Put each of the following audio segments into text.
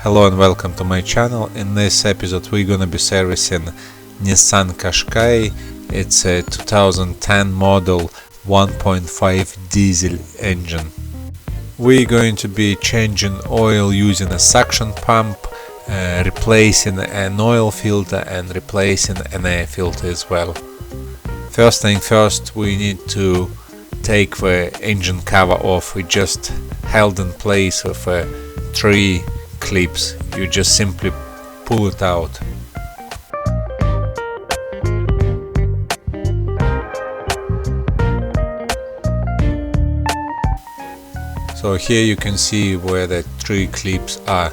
Hello and welcome to my channel. In this episode we're gonna be servicing NISSAN QASHQAI. It's a 2010 model 1.5 diesel engine. We're going to be changing oil using a suction pump, replacing an oil filter and replacing an air filter as well. First thing first, we need to take the engine cover off. We just held in place with 3 clips. You just simply pull it out. So here you can see where the 3 clips are.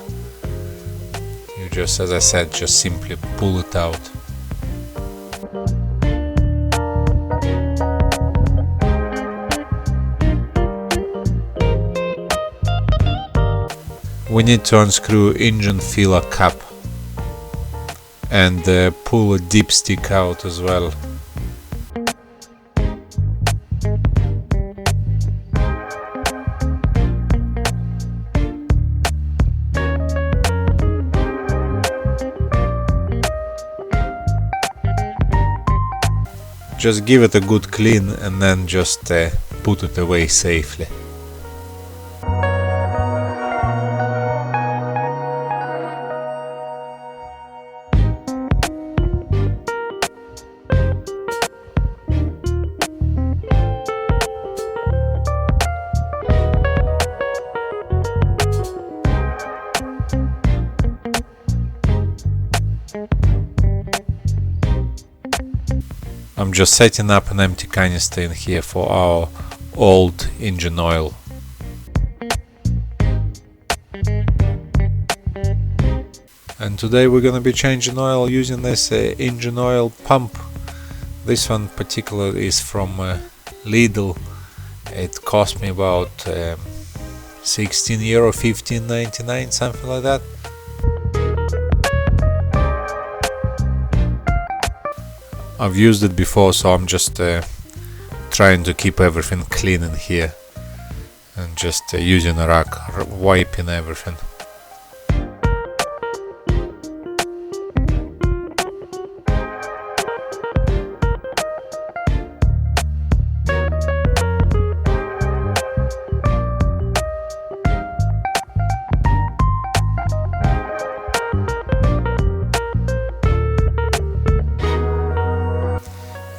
You just, as I said, just simply pull it out. We need to unscrew engine filler cap and pull a dipstick out as well. Just give it a good clean and then just put it away safely. I'm just setting up an empty canister in here for our old engine oil. And today we're gonna be changing oil using this engine oil pump. This one particular is from Lidl. It cost me about €16, €15.99, something like that. I've used it before, so I'm just trying to keep everything clean in here and just using a rag, wiping everything.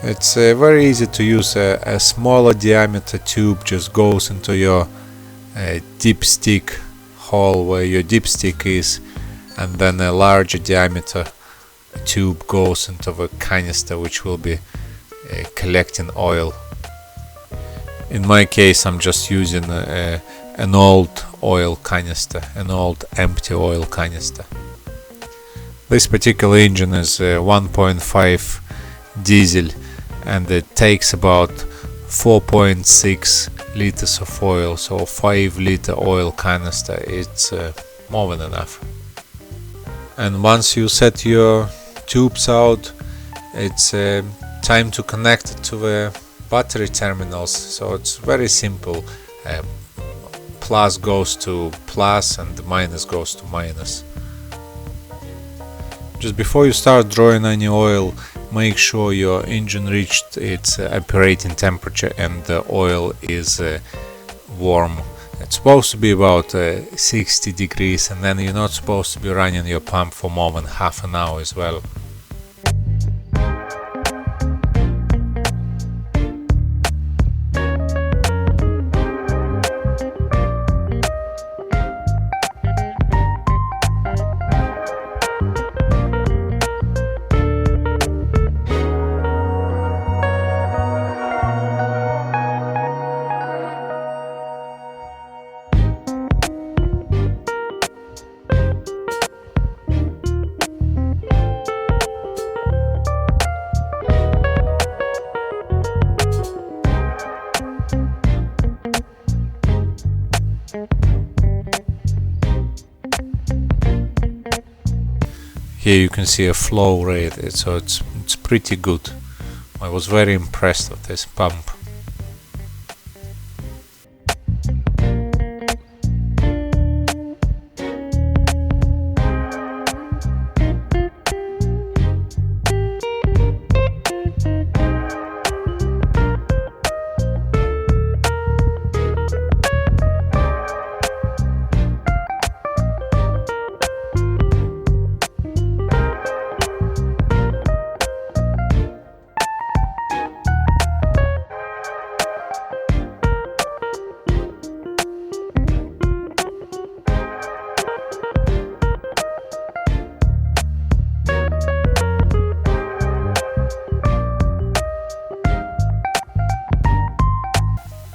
It's very easy to use. A smaller diameter tube just goes into your dipstick hole where your dipstick is, and then a larger diameter tube goes into the canister which will be collecting oil. In my case I'm just using an old oil canister, an old empty oil canister. This particular engine is 1.5 diesel, and it takes about 4.6 liters of oil, so a 5-liter oil canister, it's more than enough. And once you set your tubes out, it's time to connect it to the battery terminals. So it's very simple. Plus goes to plus and the minus goes to minus. Just before you start drawing any oil, make sure your engine reached its operating temperature and the oil is warm. It's supposed to be about 60 degrees, and then you're not supposed to be running your pump for more than half an hour as well. Here you can see a flow rate, so it's pretty good. I was very impressed with this pump.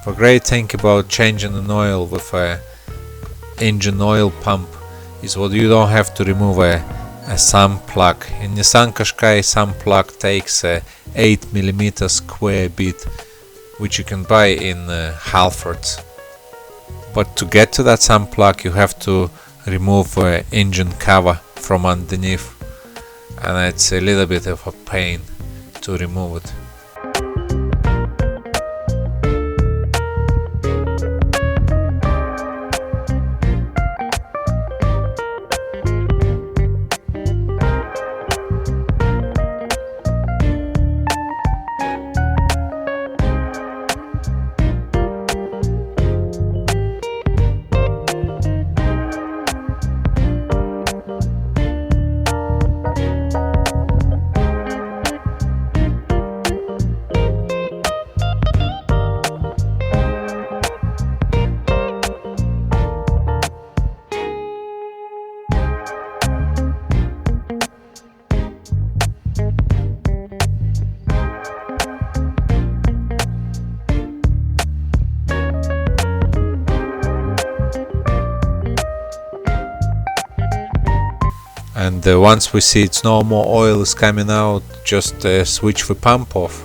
The great thing about changing an oil with a engine oil pump is what you don't have to remove a sump plug. In NISSAN QASHQAI, sump plug takes a 8mm square bit, which you can buy in Halfords. But to get to that sump plug, you have to remove engine cover from underneath, and it's a little bit of a pain to remove it. And once we see it's no more oil is coming out, just switch the pump off.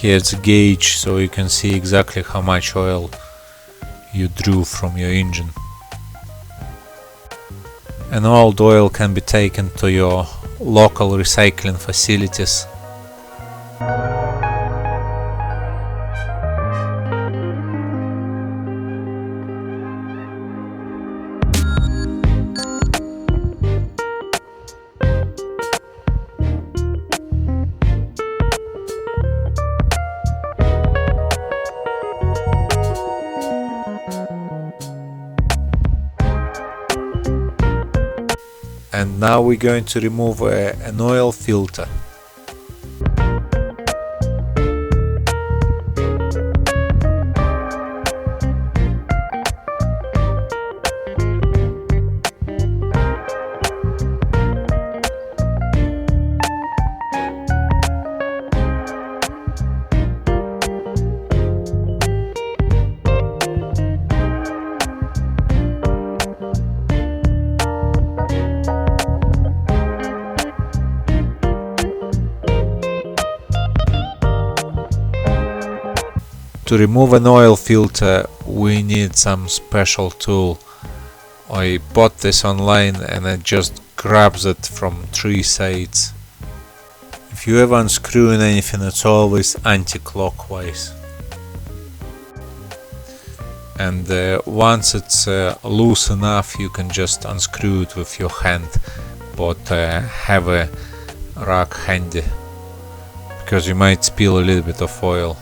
Here's a gauge, so you can see exactly how much oil you drew from your engine. And old oil can be taken to your local recycling facilities. And now we're going to remove an oil filter. To remove an oil filter, we need some special tool. I bought this online and it just grabs it from 3 sides. If you ever unscrewing anything, it's always anti-clockwise. And once it's loose enough, you can just unscrew it with your hand, but have a rag handy, because you might spill a little bit of oil.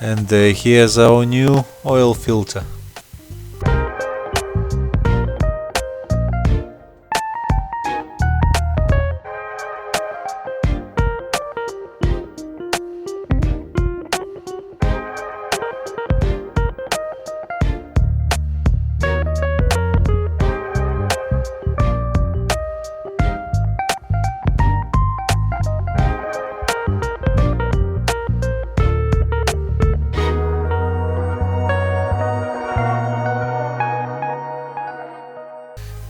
And here's our new oil filter.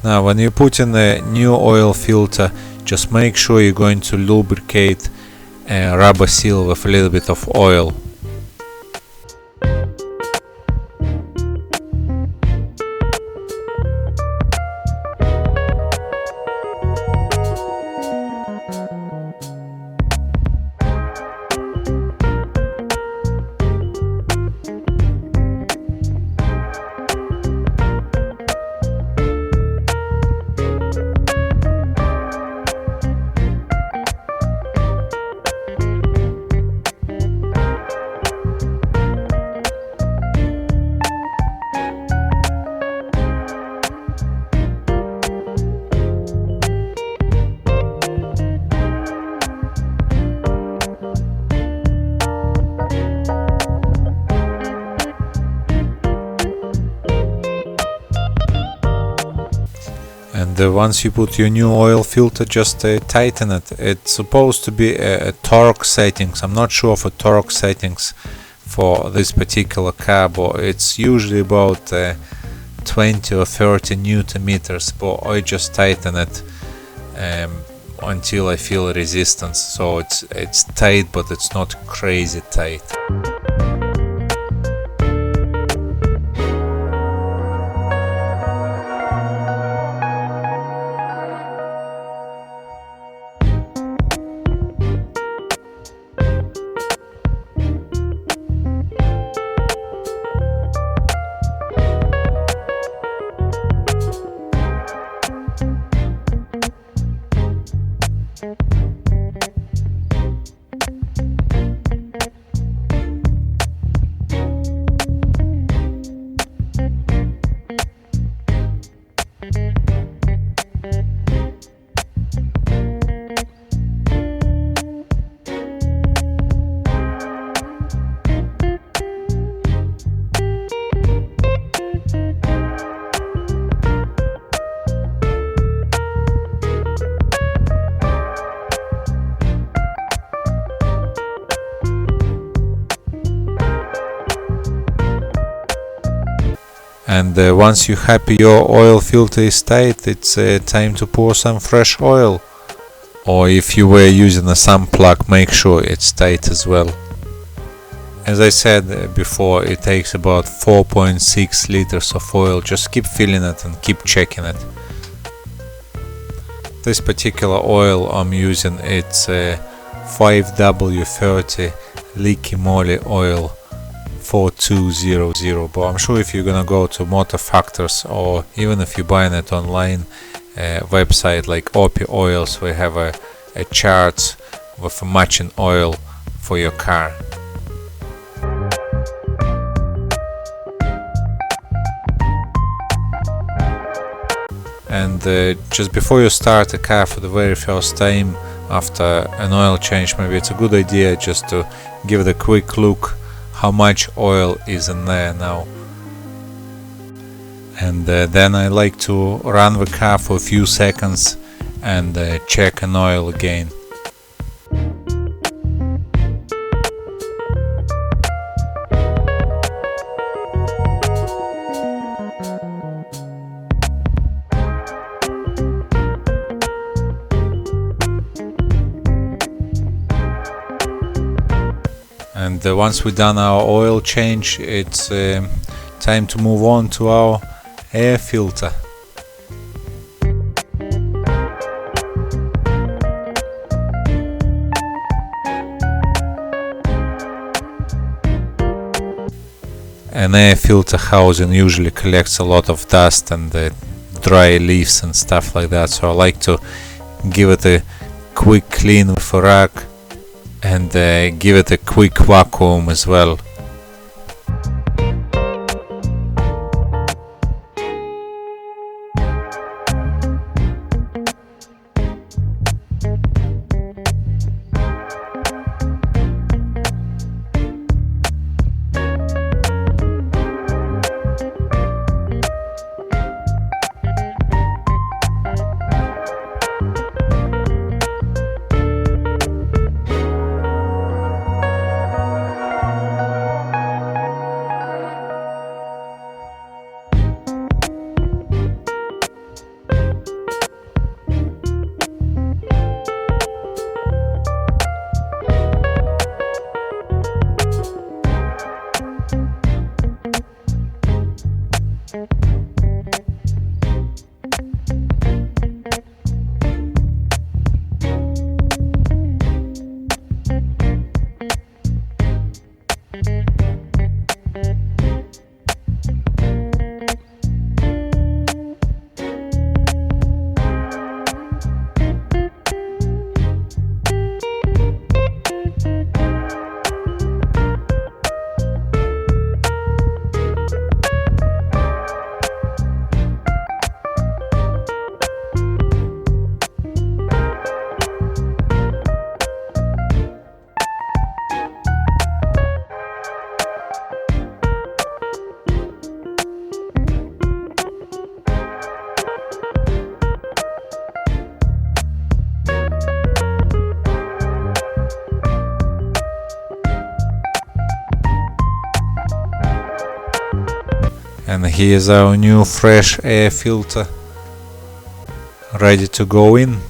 Now when you put in a new oil filter, just make sure you're going to lubricate a rubber seal with a little bit of oil. And once you put your new oil filter, just tighten it. It's supposed to be a torque settings. I'm not sure for torque settings for this particular car, but it's usually about 20 or 30 Newton meters, but I just tighten it until I feel resistance. So it's tight, but it's not crazy tight. And once you're happy your oil filter is tight, it's time to pour some fresh oil. Or if you were using a sump plug, make sure it's tight as well. As I said before, it takes about 4.6 liters of oil. Just keep filling it and keep checking it. This particular oil I'm using, it's 5W30 leaky moly oil 4200, but I'm sure if you're gonna go to Motor Factors, or even if you're buying it online, website like OPI Oils, we have a chart with a matching oil for your car. And just before you start a car for the very first time after an oil change, maybe it's a good idea just to give it a quick look how much oil is in there now. And then I like to run the car for a few seconds and check an oil again. And once we've done our oil change, it's time to move on to our air filter. An air filter housing usually collects a lot of dust and dry leaves and stuff like that, so I like to give it a quick clean with a rag and give it a quick vacuum as well. And here's our new fresh air filter ready to go in.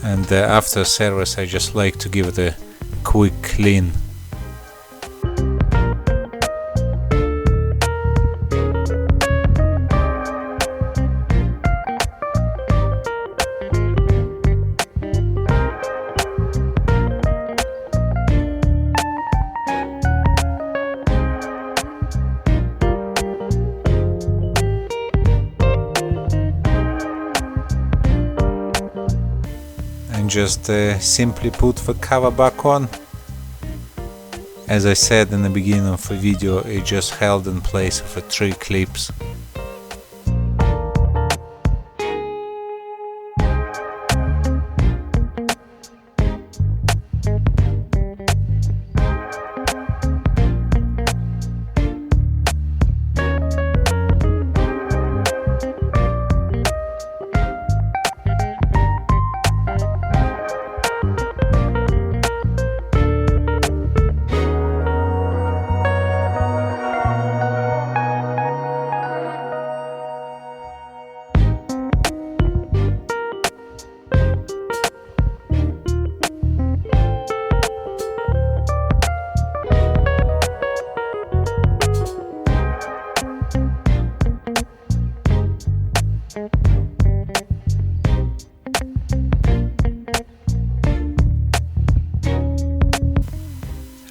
And after service I just like to give it a quick clean. And just simply put the cover back on. As I said in the beginning of the video, it just held in place with the 3 clips.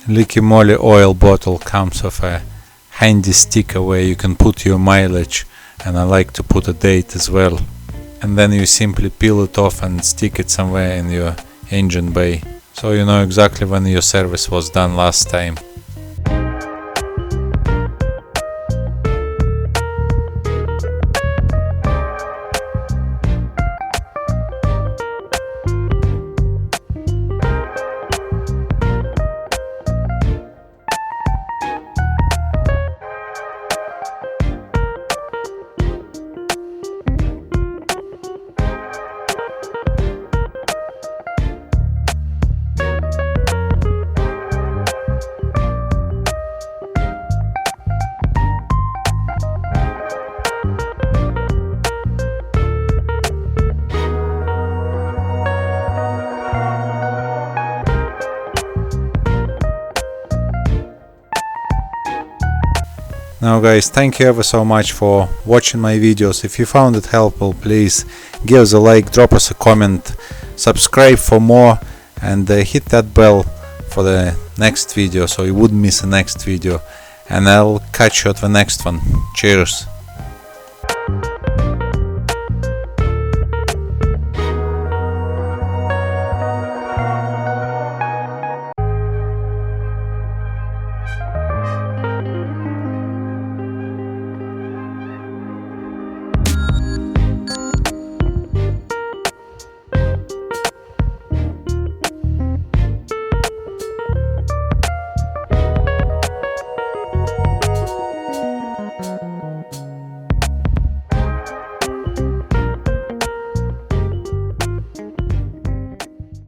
Licky Moly oil bottle comes with a handy sticker where you can put your mileage, and I like to put a date as well. And then you simply peel it off and stick it somewhere in your engine bay, so you know exactly when your service was done last time. Now guys, thank you ever so much for watching my videos. If you found it helpful, please give us a like, drop us a comment, subscribe for more, and hit that bell for the next video so you wouldn't miss the next video. And I'll catch you at the next one. Cheers!